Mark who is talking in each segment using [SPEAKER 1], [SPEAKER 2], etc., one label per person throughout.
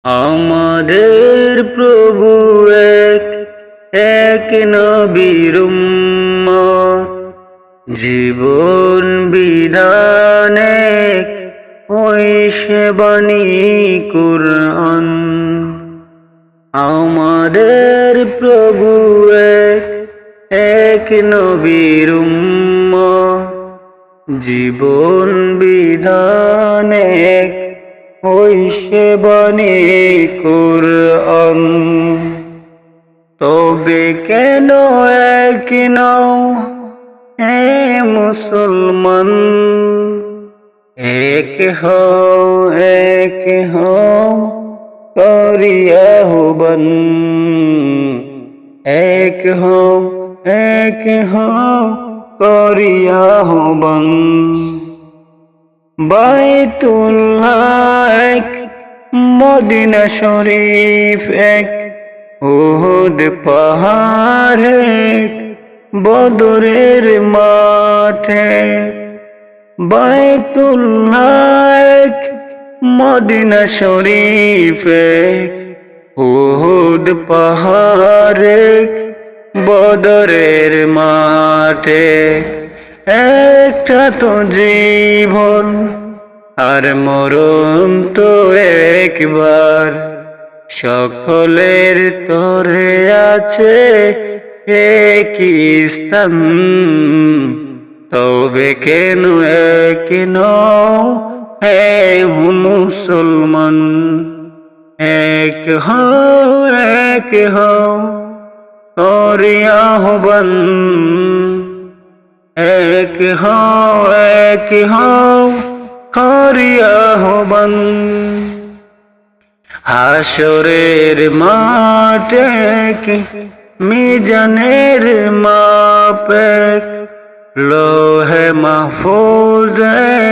[SPEAKER 1] আমাদের প্রভু এক, এক নবীর উম্মত, জীবন বিধান এক, ওই সে বাণী কুরআন। আমাদের প্রভু এক, এক নবীর উম্মত, জীবন বিধান এক, ওই সে বাণী কুরআন। তবে কেন এক নও হে মুসলমান, এক হও, এক হও করি আহ্বান। এক হও, এক হও করি আহ্বান। বাইতুল্লাহ এক, মদিনা শরীফ এক, উহুদ পাহাড় এক, বদরের মাঠে। বাইতুল্লাহ এক, মদিনা শরীফ এক, উহুদ পাহাড় এক, বদরের মাঠে। একটা তো জীবন আর মরণ তো একবার, সকলের তরে আছে একই স্থান। তবে কেন এক নও হে মুসলমান, এক হও, এক হও করি আহ্বান। এক হও, এক হও করি আহ্বান। হাসরের মাঠ এক, মিজানের মাপ এক, লোহে মাহফুজ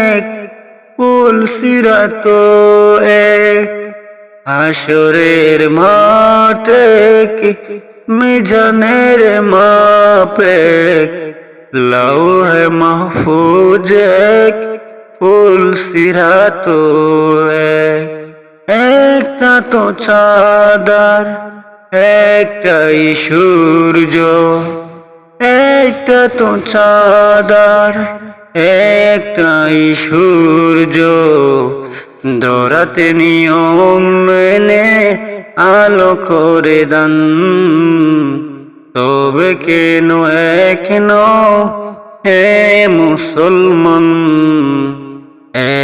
[SPEAKER 1] এক, পুল সিরাত এক। হাসরের মাঠ এক, মিজানের মাপ এক, লৌহে মাহফুজ এক, পুল সিরাত এক। একটা তো চাঁদার, একটাই সূর্য, একটা তো চাঁদার, একটাই সূর্য। দৌড়াতে নিয়ম মেনে আলো করে দান। তবে কেন এক নও হে মুসলমান,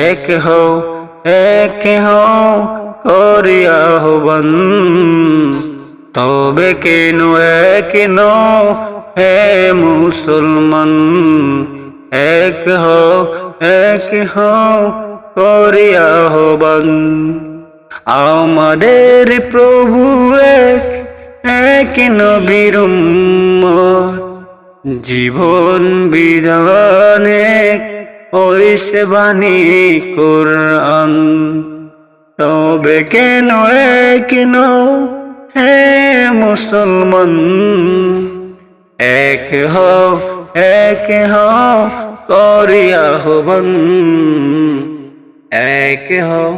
[SPEAKER 1] এক হও, এক হও করি আহ্বান। তবে কেন এক নও হে মুসলমান, এক হও, এক হও করি আহ্বান। আমাদের প্রভু এক, এক নবীর উম্মত, জীবন বিধান এক, ওই সে বাণী কুরআন। তবে কেন এক নও হে মুসলমান, এক হও, এক হও করি আহ্বান। এক হও,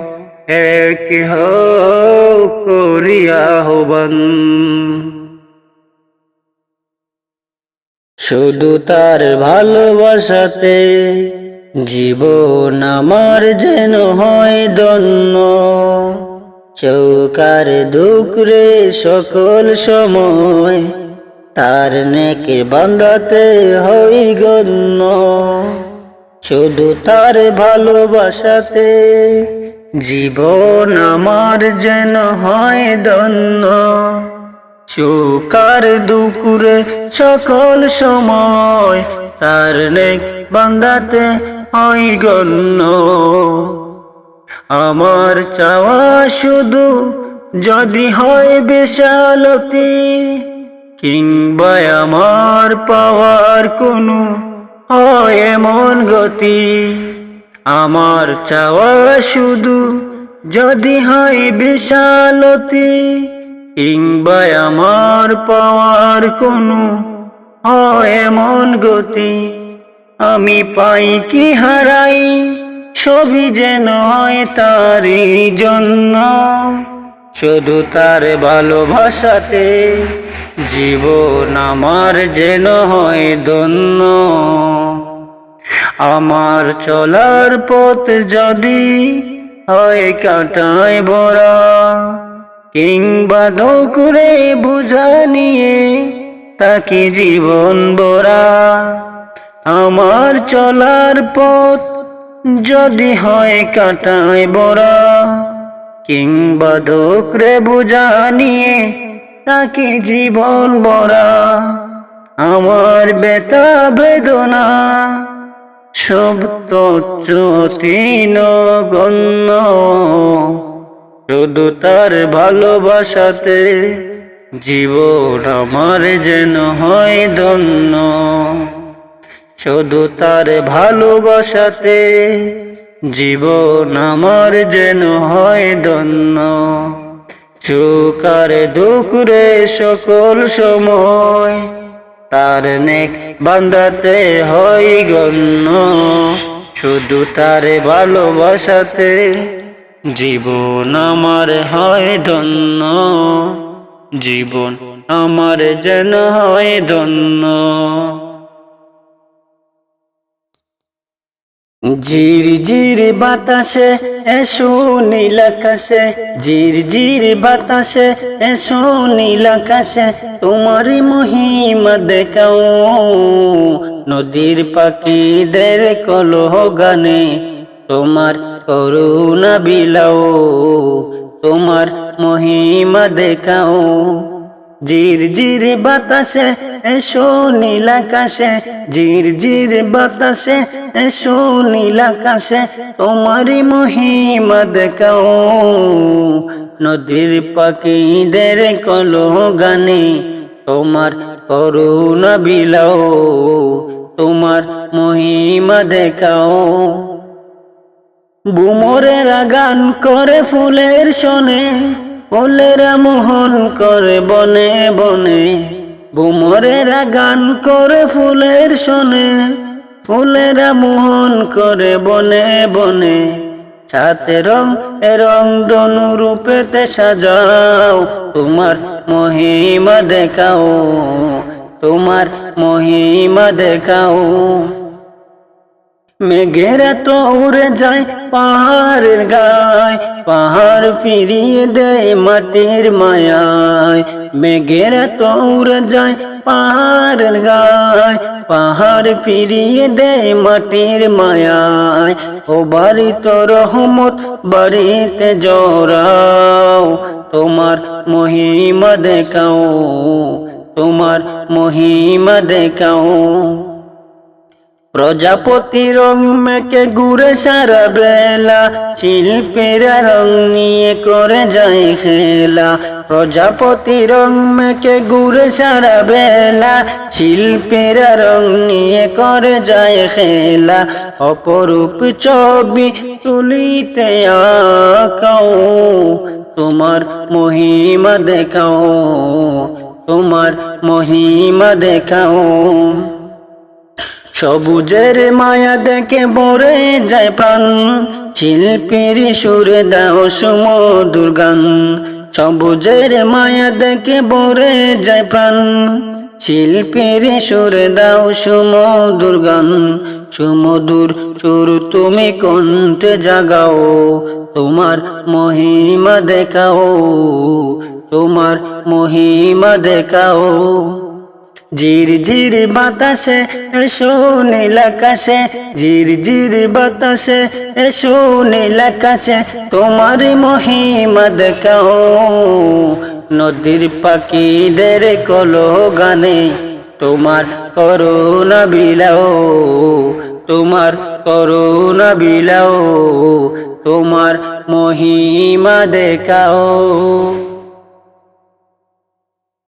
[SPEAKER 1] এক হও করি আহ্বান। শুধু তার ভালোবাসাতে জীবন আমার যেন হয় ধন্য। চৌকার দুকরে সকল সময় তার নেকে বান্দাতে হই গণ্য। শুধু তার ভালোবাসাতে জীবন আমার যেন হয় ধন্য। চৌকার দুকুরে সকল সময় তার নেক বান্দাতে হই গণ্য। আমার চাওয়া শুধু যদি হয় বিশালতি, কিংবা আমার পাওয়ার কোনো হয় এমন গতি। আমার চাওয়া শুধু যদি হয় বিশালতি, কিংবা আমার পাওয়ার কোনো হয় এমন গতি। আমি পাই কি হারাই সবই যেন হয় তারই জন্য। শুধু তার ভালোবাসাতে জীবন আমার যেন হয় ধন্য। আমার চলার পথ যদি হয় কাঁটায় ভরা, কিংবা ধোকরে বোঝা নিয়ে তাকে জীবন ভরা। আমার চলার পথ যদি হয় কাঁটায় ভরা, কিংবা ধোকরে বোঝা নিয়ে তাকে জীবন ভরা। আমার ব্যথা বেদনা সব তুচ্ছ নগণ্য, শুধু তার ভালোবাসাতে জীবন আমার যেন হয় ধন্য। শুধু তার ভালোবাসাতে জীবন আমার যেন হয় ধন্য। সুখ আর দুঃখ রে সকল সময় তার নেক বান্দাতে হয় গণ্য। শুধু তার ভালোবাসাতে জীবন আমার হয় ধন্য। জীবন আমার যেন হয় ধন্য। ঝির ঝির বাতাসে এসো নীল আকাশে, ঝির ঝির বাতাসে এসো নীল আকাশে, তোমার মহিমা দেখাও নদীর পাখিদের কলহ গানে। তোমার করুণা বিলাও, তোমার মহিমা দেখাও। ঝির ঝির বাতাসে এসো নীল আকাশে, ঝির ঝির বাতাসে এসো নীল আকাশে, তোমার মহিমা দেখাও নদীর পাখিদের কলহ গানে। তোমার করুণা বিলাও, তোমার মহিমা দেখাও। বুমরেরা গান করে ফুলের শোনে, ফুলেরা মোহন করে বনে বনে। বুমরেরা গান করে ফুলের শোনে, ফুলেরা মোহন করে বনে বনে। সাথে রং রং ধনু রূপেতে সাজাও, তোমার মহিমা দেখাও, তোমার মহিমা দেখাও। মেঘেরা তো উড়ে যায় পাহাড়ের গায়, পাহাড় ফিরিয়ে দেয় মাটির মায়ায়। মেঘেরা তো উড়ে যায় পাহাড়ের গায়, পাহাড় ফিরিয়ে দেয় মাটির মায়ায়। ও বাড়িত রহমত বাড়িতে জড়াও, তোমার মহিমা দেখাও, তোমার মহিমা দেখাও। প্রজাপতি রং মেকে ঘুরে সারা বেলা, শিল্পীরা রং নিয়ে করে যায় খেলা। প্রজাপতি রং মেকে ঘুরে সারা বেলা, শিল্পীরা রং নিয়ে করে যায় খেলা। অপরূপ ছবি তুলিতে আঁকাও, তোমার মহিমা দেখাও, তোমার মহিমা দেখাও। সবুজের মায়া দেখে ভরে যায় প্রাণ, শিল্পীর সুরে দাও সুমধুর গান। সবুজের মায়া দেখে ভরে যায় প্রাণ, শিল্পীর সুরে দাও সুমধুর গান। সুমধুর সুর তুমি কণ্ঠে জাগাও, তোমার মহিমা দেখাও, তোমার মহিমা দেখাও। ঝির ঝির বাতাসে এসো নীল আকাশে, ঝির ঝির বাতাসে এসো নীল আকাশে, তোমার মহিমা দেখাও নদীর পাখিদের কলহ গানে। তোমার করুণা বিলাও, তোমার করুণা বিলাও, তোমার মহিমা দেখাও।